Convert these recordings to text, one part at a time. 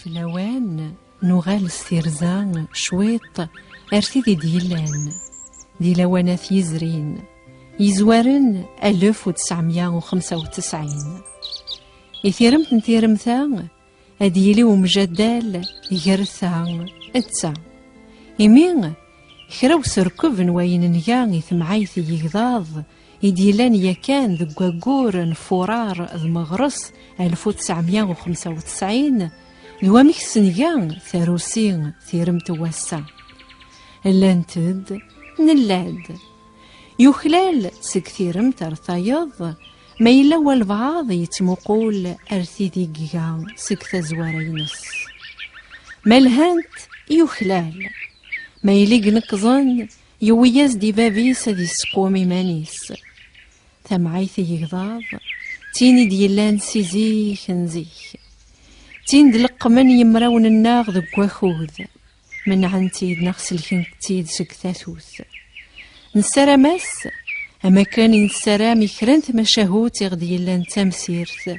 في لوان نغال استرزان شويط ارتدي ديلان دي لوانات يزرين يزوارن 1995 يثيرمت نثيرمتا أديلي ومجدال يغرثا اتسا يمين خراو سركب نوين نيان يثمعيث يغضاض يديلان يكان ذو قاقور فورار المغرس 1995 نواميك سنيان ثاروسين ثيرمت واسا اللانتد نلاد يخلال سكثيرمت ارثايض ما إلا والبعض يتمقول أرثيدي جيغان سكث زوارينس مالهانت يخلال ما يليق نقظن يوياز دي بابيس دي سقومي مانيس ثمعيث يغضاض تيني ديالان سيزيخ نزيخ تين دلق من يمراون الناغ ذو واخوذ من عنتيد نغسل كنتيد سكثاثوث نسراماس أما كان نسرامي كرنت مشاهوت يغديلان تمسيرث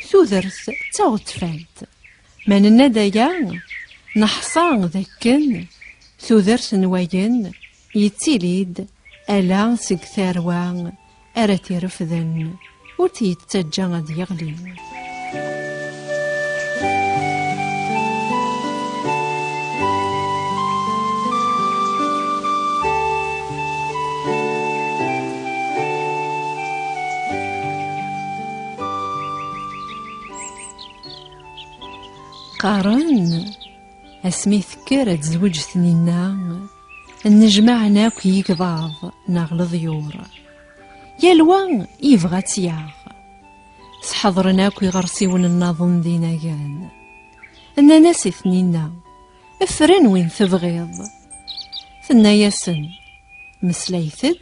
ثوذرث تغطفالت من الندايا نحصان ذاكن ثوذرث نواين يتيليد ألا سكثاروان أراتي رفذن وتيتجا غد يغلي قارن اسمي ثكر تزوج ثنينا النجمع ناك يقضاض ناغ ضيور يالوان يبغى تياغ سحضرناك يغرسيون النظم دينا كان انا ناس ثنينا افرن وين تبغيض ثنا ياسن مسليثد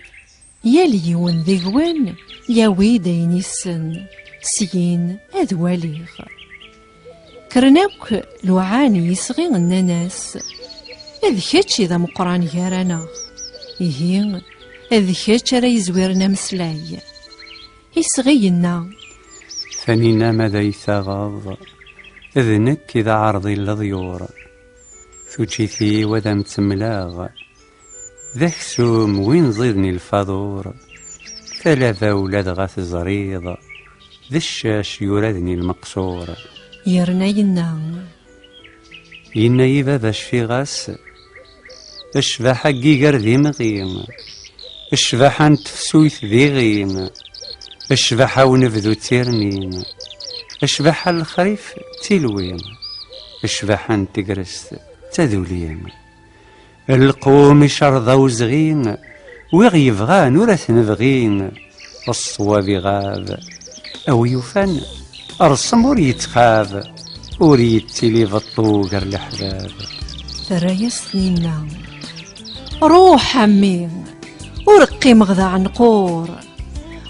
ياليون ذيغوان ياوي داين السن سيين اذواليغ كرناك لوعاني يصغي الناس إذ كاتش إذا مقران يارانا إيه إذ كاتش راه يزويرنا مسلاي يصغينا ثانينا ماذا يثاغض إذنك إذا عرضي لضيور ثوتشيثي وذا متملاغ ذاك سوم وين زيدني الفاضور ثلاثة ولاد غاث زريض ذا الشاش يرادني المقصور يرنا ينا يبا باش في غاس الشباحة كيقر ذي مغيم الشباحة نتفسويث ذي غيم الشباحة ونفذو تيرنين الشباحة الخريف تيلويم الشباحة نتقرس تذوليم القوم شرضا وزغين ويغيبغان ورث نبغين الصواب غاب أو يفن أرسم وريتخاب وريتلي بطوقر الأحباب ترى سنينا روح عمي ورقي مغذى عنقور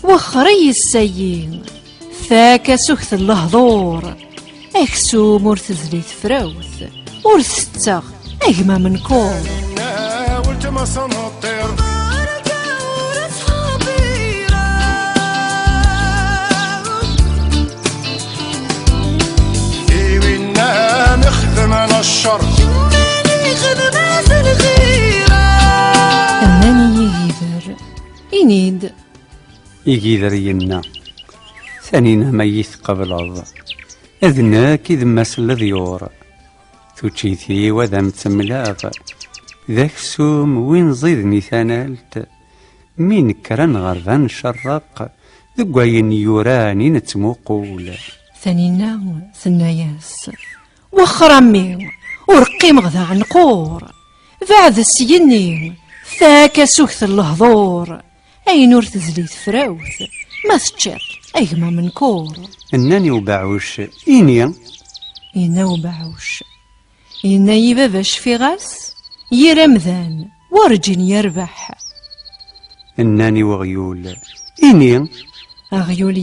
وخري السيين فاك سكث اللهضور اكسوم ورثزلي تفراوث ورثتا اجمى من كور والتما صنطير نخدم على الشر ماني خدمة في الخيرة أماني يجيذر ينيد يجيذر ينا ثانينا ما يثقب الأرض أذناك إذ مسل ذيور توتشيثي وذا متملاغ ذاك سوم وين زيدني ثانالت مين كران غرفان شرق ذقوين يوراني نتموقول ثانينا ثناياس وخرمي ورقي مغذى عنقور بعد السيني فاك سكث اللهضور اي نور تزلي تفراوث ما تشر ايما من كور انني وبعوش إنا وبعوش إنا يباباش في غاس يرمذان ورجن يربح انني وغيول إني أغيول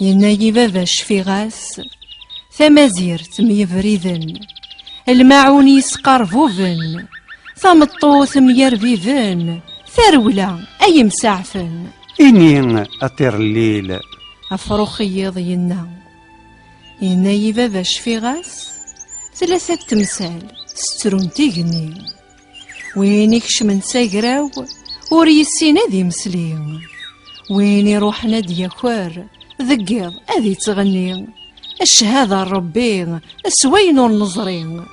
ينا يباباش في غاس ثمازير تميفريذن الماعون يسقرفوفن ثمطو ثميرفيفن ثرولة أي مسعفن إني أطير الليل أفروخي يضينا يباباش في غاس ثلاثة تمثال سترون تيغني، وين يكشمن ساقراو ور يسين ذي مسلين، وين يروح نادي ياكوار ذقيض أذي تغني، الشهادة ربي السوين والنظرين.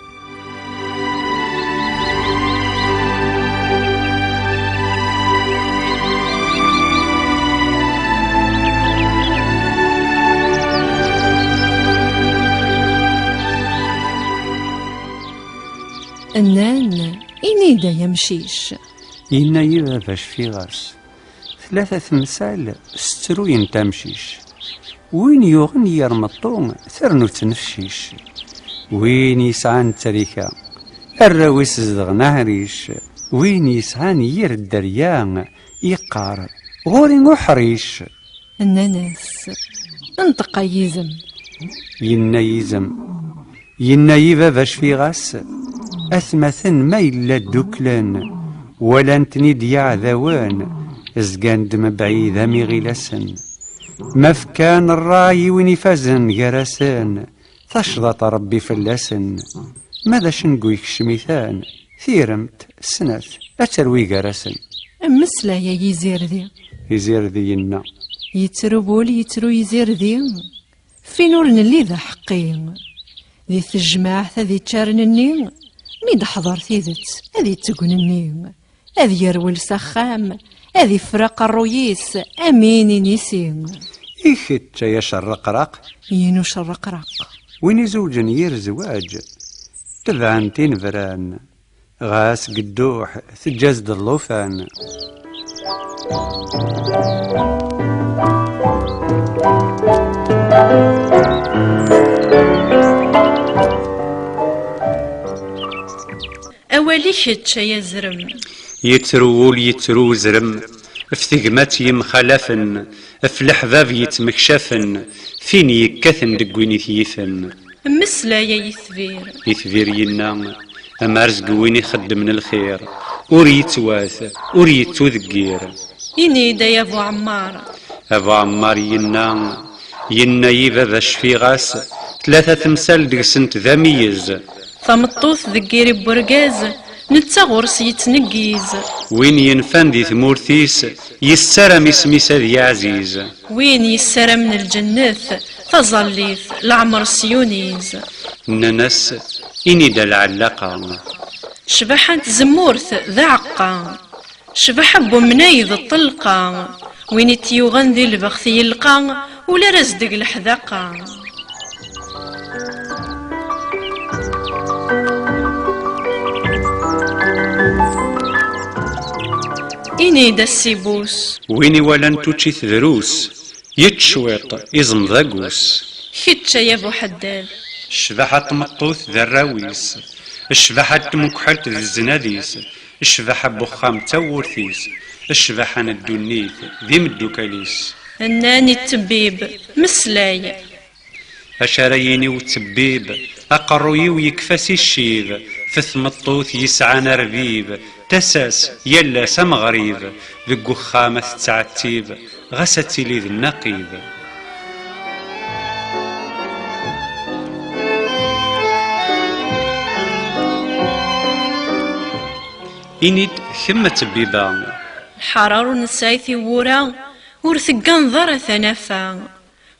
النان إنيدا يمشيش إنا يبا باش في غاس ثلاثة تمثال ستروين تمشيش، وين يغن يرمطون ثرنو تنفشيش، وين يسعان تريكا الراويس زدغ نهريش، وين يسعان ير الدريان يقار غوري وحريش. الناس انطق يزم ينا يزم ينا يبا باش في غاس أثمثن ما إلا دوكلان ولا نتنيد يعذوان ازقان دم بعيدة مغلسن مفكان الراي وين يفازن جرسان تشضط ربي فلسن ماذا شنقو يكشميثان ثيرمت سنات أتروي جرسن مسلا يا يزير ذي يزير ذي ينا يتربول يترو يزير ذي في نور اللي ذا حقين ذي الجماعة ذي تشارنني ميد حضر ثيذت هذي تقنني هذي يروي السخام هذي فرق الرويس أميني نسيم إيخت يا شرقرق ينو شرقرق وين زوجن ير زواج تبعنتين فران غاس قدوح تجازد اللوفان. أولي كتش يا زرم يترول يترو زرم افتقمات يمخلفن افلحباب يتمكشفن فين يكثن دقوين ثيثن مسلا يا يثبير يثبير ينا أما رزق وين يخدم من الخير أريد واث أريد تذكير. ينيدا يا أبو عمار أبو عمار ينا يبا باش في غاس ثلاثة تمثال دقسنت ذا ميز فمطوث ذكيري بورقاز نتا غرس يتنقيز وين ينفن دي ثمورثيس يسرم اسميس ذي عزيز وين يسرم من الجنث تظليث العمر سيونيز الناس إني دا العلاقة شبحت زمورث ذا عقا شبح أبو منايض الطلقة وين تيوغن ذي البخث يلقى ولا رزدق الحذقة. إني دا السيبوس ويني ولا نتوشي دروس يتشويط يزم ذاقوس كتشا يا ابو حداد الشبحة مطوث ذا الراويس الشبحة مكحلت ذي الزناديس الشبحة بخام تورثيس الشبحة ندونيث ذي مدوكاليس الناني التبيب مسلاي أشاريني وتبيب أقروي ويكفاسي الشيب فث مطوث يسعانا ربيب تساس يلا سم غريب ذقو خامة تعتيب غستي لي ذي النقيب. إنيد ثم تبيبا الحرار نسايثي ورا ورثقان ضر ثنفا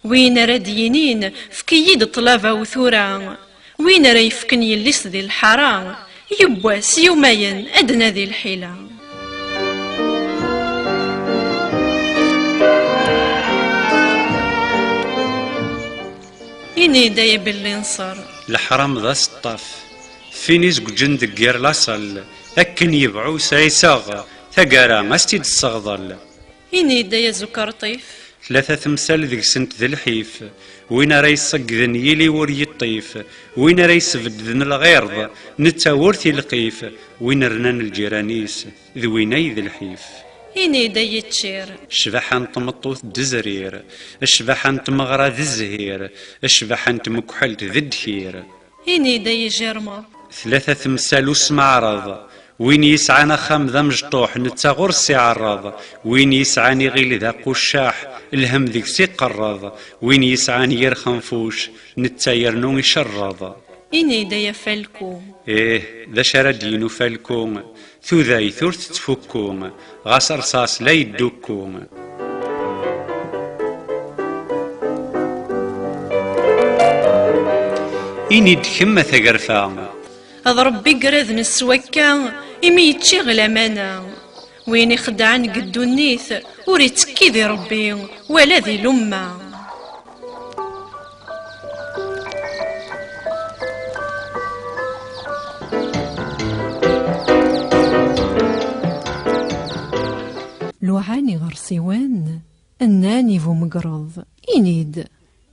وين راد ينين فكيد طلافة وثورا وين راه يفكن يليس ذي الحرام يبواس يومين أدنى ذي الحيلة. إني دايا باللي نصر الحرام ذا سطاف فينيز جند غير لاصل أكن يبعو سايساغ ثقارا استيد الصغضل. إني دايا زكرطيف ثلاثة تمثال ذيك سنت ذي الحيف وين راه يصقذن يلي ور يطيف وين راه يسفد ذن الغيرض نتا ورثي القيف وين رنان الجيرانيس ذويني ذي الحيف. إني دايا تشير الشبحة نطمطوث دزرير الشبحة نتمغرى ذي الزهير الشبحة نتمكحلت ذي الدخير. إني دايا جرمر ثلاثة تمثال وسمعرض وين يسعاني خام ذا مجطوح نتا غرسي عرض وين يسعاني غيل ذا قشاح الهم ذيك سي قرض وين يسعاني يرخنفوش نتا يرنو يشرض. إني دايا فالكو ذا شردين فالكو ثوذاي ثورت تفكو غاس رصاص لا يدوكو إني دكما ثقرفا هذا ربي قرذ نسوكا إمي يتشغل أمانا وين يخدعن قدو النيث وريتكي ذي ربي ولا ذي لما. لوعاني غرسيوان الناني فو مقرض إنيد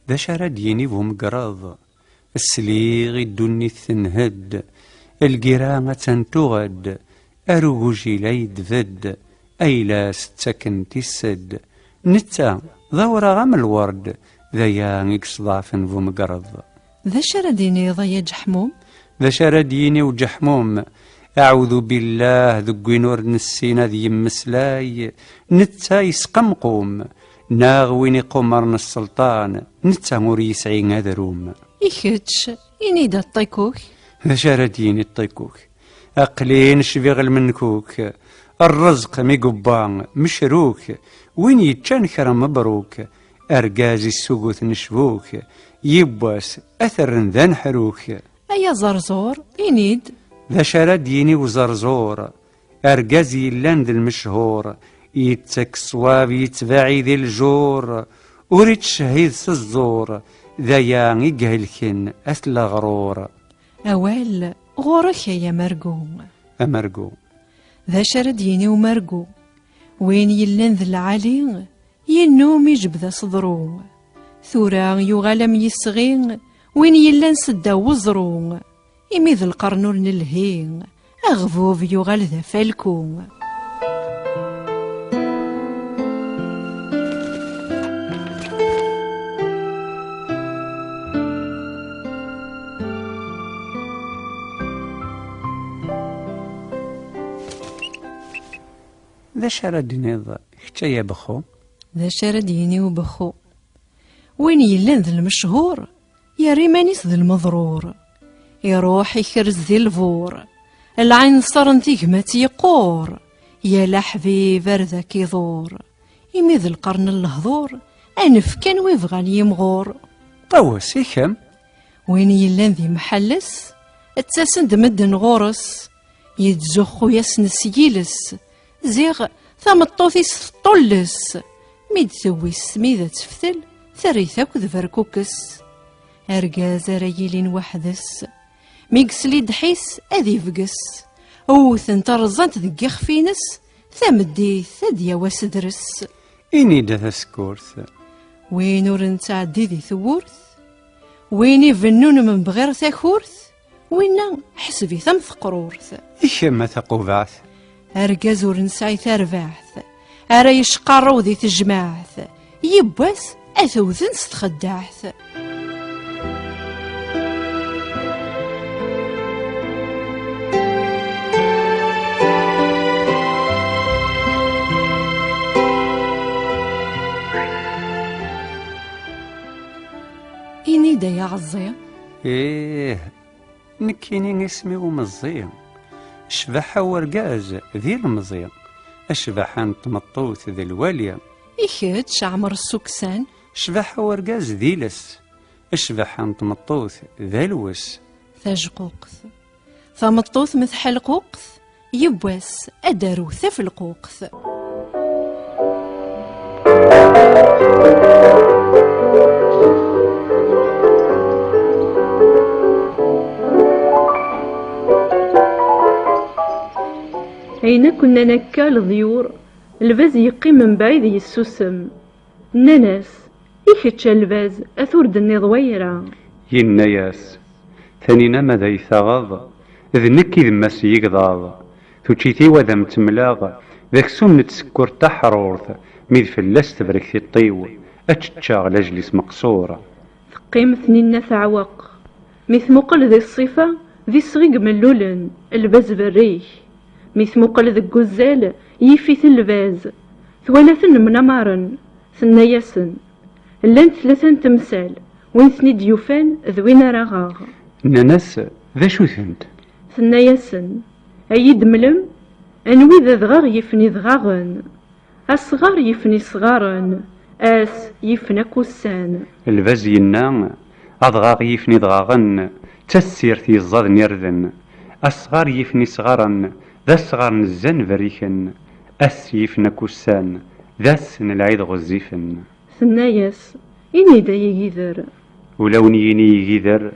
ذا شرديني فو مقرض السليغ الدني تنهد القراءة تنتغد أروجي لا يدفد أيلا ستسكن تسد نتا ضورة غم الورد ذا يكصضاف فو مقرض. ذا شرديني ضيا جحموم ذا شرديني وجحموم أعوذ بالله ذقي نور نسينا ذي يمسلاي نتا يسقمقوم ناغويني قمرنا السلطان نتا موريس عين هذا روم إيكتش إني دا الطيكوك ذا شرديني الطيكوك أقلين شبيغل منكوك الرزق ميقبان مشروك وين يتشنكر مبروك أرقازي السقوث نشبوك يبواس أثر ذا نحروك أيا زرزور إنيد ذا شرديني وزرزور أرقازي اللاند المشهور يتك صواب يتباعي ذي الجور وريت شهيد سزور ذا يقهلكن أثل غرور أوال غورك يا مرقو أمرقو ذا شرديني ومرقو وين يلان ذا العالي ينوم يجب ذا صدرو ثورا يغلم يسغين وين يلان سدا وزرو إمي ذا القرنور نلهين أغفوف يغال ذا فالكو. ذا شرديني حتى بخو ذا شرديني وبخو وين يلان ذا المشهور يا ريمانيس ذا المضرور يروح يكرز ذي الفور العين صار ثيقمات يقور يا لحبيب ذاك يضور إمي ذا القرن الهضور أنف كان ويفغان يمغور طوس يكم وين يلان ذي محلس اتساسند مدن غورس يتزخو يسنس يلس زيغ ثمطوثيس طلس ميد ثوي السميدة تفتل ثريثاك ذفركوكس أرقاز ريلين وحدس ميقسلي دحيس أذي فقس أوثن ترزانت ذي يخفينس ثمدي ثديا وسدرس إني دا سكورث وين ورنتعدي ذي ثورث وين يفنون من بغير ثاكورث وين حسبي ثم ثقرورث إيشما ثقوبعث أرقاز ورنساي ثرباعث أرا يشقارو ذي تجماعث يبواس أثوثن ستخدعث. إني دا يا عزية إيه نكيني اسمي ومزية شبحة ورقاز ذي المزية أشبحة تمطوث ذي الوالية إيكتش عمر السكسان شبحة ورقاز ذي لس أشبحة تمطوث ذي الوس ثاج قوقث ثمطوث مثل القوقث يبواس أدارو ثف القوقث. أين كنا نكال الضيور الباز يقيم من بعيد يسوسم ناناس إيكتش الباز أثورد النضويرة يناياس ثانينا ماذا يثغض ذنك إذ ماس يقضاض توشيتي وذا متملاغ ذاك سم نتسكر تحرورث ميذ فلاس تبرك في الطيو أتشتشاغ لجلس مقصورة ثقيم ثنين ثعوق مث مقل ذي الصفة ذي صغيق من لولن الباز بالريح مث مقل ذي الجزال يفيث الباز ثوالثن منمارن ثنياسن لان ثلاثة تمثال وين ثني ديوفان ذوين رغاغ ناناس ذا شو ثنت ثناياسن أيد ملم أنوي ذا ضغاغ يفني ضغاغن الصغار يفني صغارن أس يفنى كوسان الفاز ينا أضغاغ يفني ضغاغن تسير في الزاد نيرذن الصغار يفني صغارن ذا الصغار نزان فريخن أس يفنى كوسان ذا السن العيد غزيفن ثناياس إني دا يجيذر ولو نيني يجيذر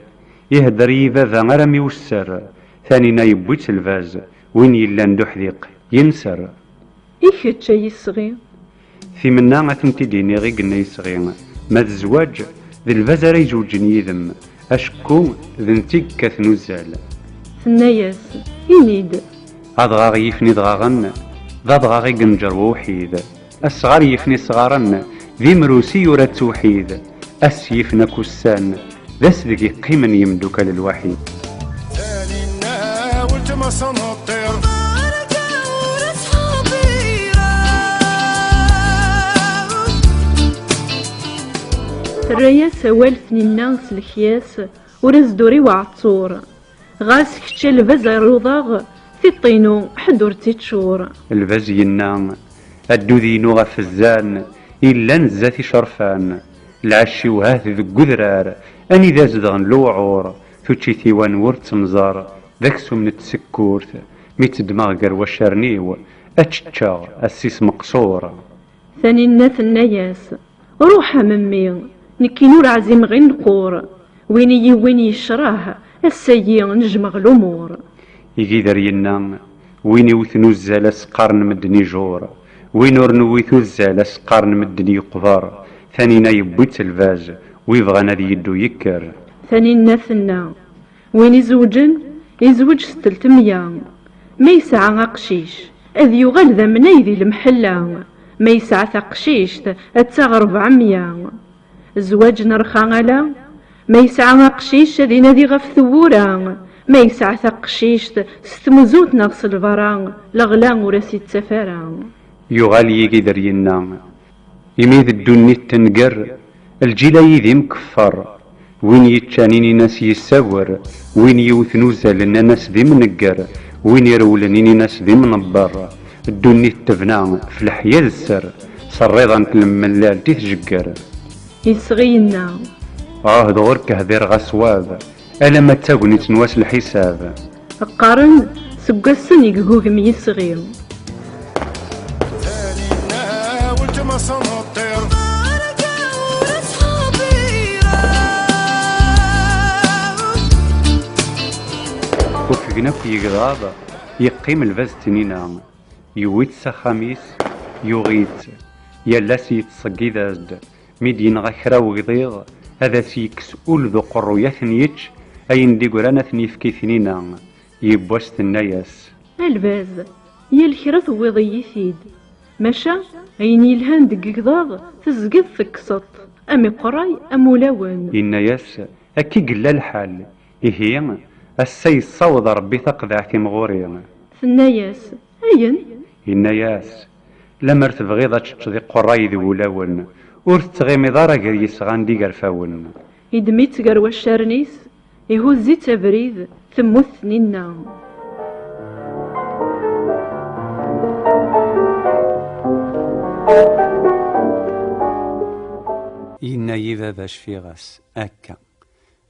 يهدر يباذا غرامي وسر ثانينا يبويت الفاز وين يلا ندحذيق ينسر إيكتش يصغي في منا غتمتي ديني غي قلنا يصغي ما الزواج ذي الفاز راه يزوجن يذم أشكو ذنتيك كثنوزال ثناياس إنيد أضغاغ يفني ضغاغن ذا ضغاغي قنجر ووحيد الصغار يفني صغارن ذي مروسي ورا توحيد أس يفنى كسان ذا سذقي قيما يمدوك للوحيد ثانينا والتما صنطير الرياس أول ثنينا سلكياس ورزدوري وعطور غاس كتشا الفاز روضاغ في الطينو حدور تيتشور الفاز ينا أدو ذينو غفزان إلا نزاتي شرفان العشي وهاث ذو قذرار أني ذا زدغن لوعور توتشي ثيوان ورت مزار ذاكسو من التسكورت ميت دماغ قروا شارنيو أتشتشا السيس مقصور ثاني الناس الناياس روحها ممي نكي نور عزيم غير نقور ويني يشراه السيي نجمغ الأمور يقيدر ينا ويني وثنو الزالاس قارن مدني جور وينور نويثو الزالاس قارن مدني قبار ثانينا يبويت الفاز ويبغانا ذي يدو يكر ثاني الناثنا وين يزوج 600 ما يسعى قشيش أذ يغال ذا منايذي المحلة ما يسعى قشيش أتساغ 400 زواج نرخى غلا ما يسعى قشيش ذي نادي غف ثورة ما يسعى قشيش ستمزوت نغس الفران لغلا وراسي التفارة يغال يقدر ينا يميذ الدنيا تنقر الجيلا يذي مكفر وين يتشانيني ناس يساور وين يوثنو زالنا ناس ذي منقر وين يرولنيني ناس ذي منبر الدنيا تبنى في الحياة السر صريضا لما اللال تتجقر يصغينا دغرك هذير غسواب ألا ما تاقني تنواس الحساب قارن سقسن يقهوهم يصغي ثانينا والتما صنطير وفقنا في يقضاب يقيم الفاز تنينا يويت سخاميس يغيت يلاس يتصقي ذازد ميدين غاكرا وغضيض هذا سيكس أول ذو قرويا ثنيتش أين دي قرانا ثنيفكي ثنينا يبواس ثناياس الباز يالكرا وضي ثيد ماشا أين يلهان دق قضاض تزقد ثكسط أمي قراي أمولاون إناياس أكي قلا الحال إهي السي الصوض ربي تقضع تيمغوري ثناياس أين إناياس لما تبغيض تشتضي قراي ذي ولاون ورتغيمي دارا قريس غاندي قرفاون إدميت قروا الشارنيس يهوزي تبريد ثمو ثنينا إنا يذاباش في غاس أكا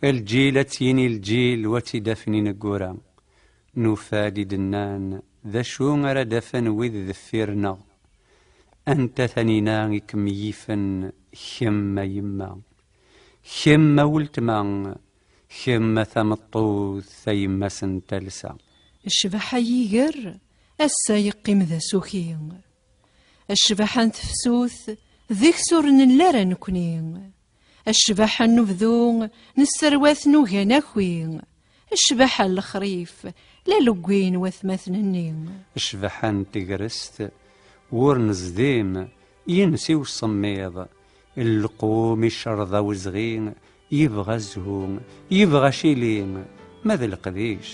الجيل تيني الجيل وتدفني نقورا نفادي دنان ذا شو غرا دفن وذ ذفيرنا أنت ثنينا كميفن خما يما خما ولتما خما ثمطوث ثيما سنتلسا الشبحة يقر أسا يقيم ذا سوكين الشبحة تفسوث ذيك سورن اللارا نكونين الشبحة نبذو نسرواث نوغانا خوين الشبحة الخريف لا لقوين وثماثن النين الشبحة تقرست ورنزديم ينسي وصميض اللقوم الشرضة وزغين يبغى الزهوم يبغى شيلين ماذا القديش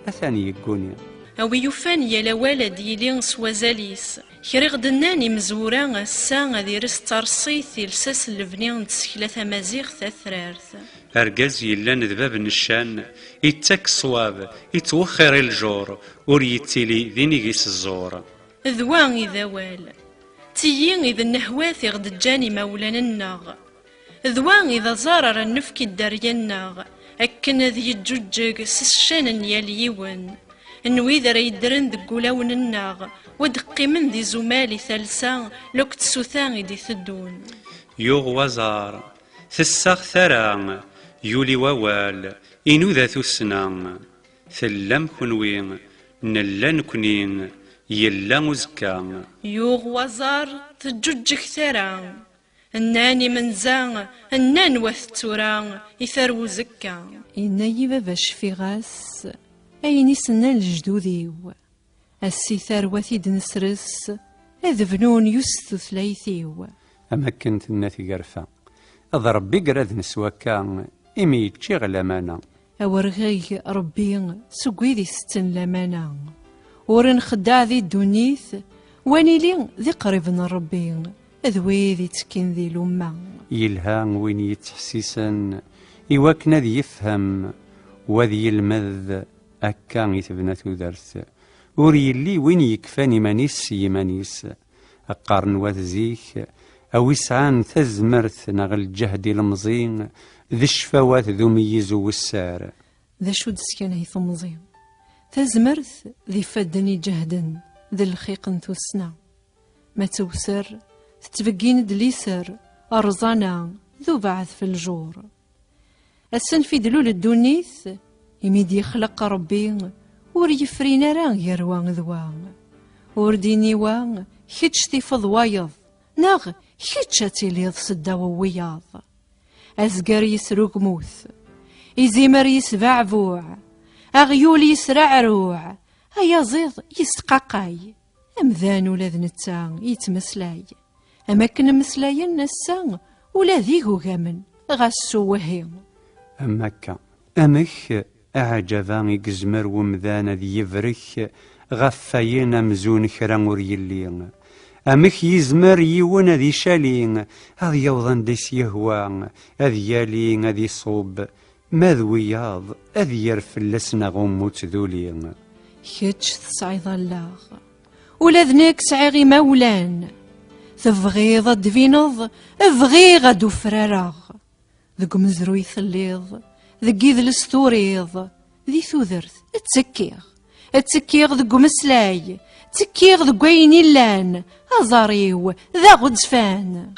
أثاني يقوني أوي يفان يلا والد يلين سوازاليس كريغ دناني مزورا الساعة ذي رستارصيث يلساس البنيان تسكلة مزيغ تثرارث أرجاز يلان ذباب النشان يتاك الصواب يتوخر الجور ور يتيلي ذينيغيس الزور ذوان إذا وال تيين إذا النهواثي غد جاني مولانا الناغ ذوان إذا زارر النفك الداريا الناغ أكن ذي الجوجج سشان ياليون نوي ذا ريدرن ذي قلاون الناغ ودقي من ذي زمالي ثالثا لوكت سوثان ذي ثدون يوغ وزار ثساغ ثران يولي ووال إنو ذا ثسنا ثلم كنوين نلان كنين يلا مزكا يوغ وزار تجوجك ثران الناني منزان النان وثتوران يثرو زكا إناي باباش في غاس أين سنا الجدوديو السي ثروتي دنسرس أذ بنون يستو ثلاثيو أما كنت الناتي قرفة أضرب بقرد نسوكا إمي تشيغ لمانا أورغي ربي سقوي ذي ستن لمانا ورن خداع ذي الدونيث واني لي ذي قريب من ربي ذوي ذي تكين ذي لما يلها وين يتحسيسا إواكنا ذي يفهم وذي المذ أكا يتبناتو درس وري اللي وين يكفاني مانيس يمانيس أقارن وذزيك أو يسعان تزمرت نغل الجهد المزين ذي الشفوات ذو ميزو والسار ذا شو دسكان هي ثمزين تزمرت ذي فدني جهدا ذي الخيق نتوسنا ما توسر تتبقين دليسر أرزانا ذو بعث في الجور السن في دلول الدونيث يميد يخلق ربي ور يفرينا راه يروان ذوان ورديني وان كيتش تيفض وايض ناغ كيتش تيليض سدا ووياض أزقر يسروق موث إزيمر يسبع بوع أغيول يسرع روع أيا زيض يسقاقاي أمذان ولا ذنتا يتمسلاي أماكن مسلاي نسا ولا ذيهو غامن غاسو وهيم أماكا أمك أعجبان يقزمر ومذان ذي يفرك غفاين مزون كرا وريلين أمك يزمر يون ذي شالين هذي يوضن ديس يهوى هذي يالين هذي صوب ماذوياض هذي يرفل لسنا غموت ذولين كيتش تصعيد الله ولا ذنك سعيغي مولان تبغيض دفينض ابغي غدو فراراغ ذك مزرو يثليض ذك إذ الستوريض ذي ثوذرث التكيغ ذك مسلاي تكيغ ذك وين اللان أزاريو ذا غدفان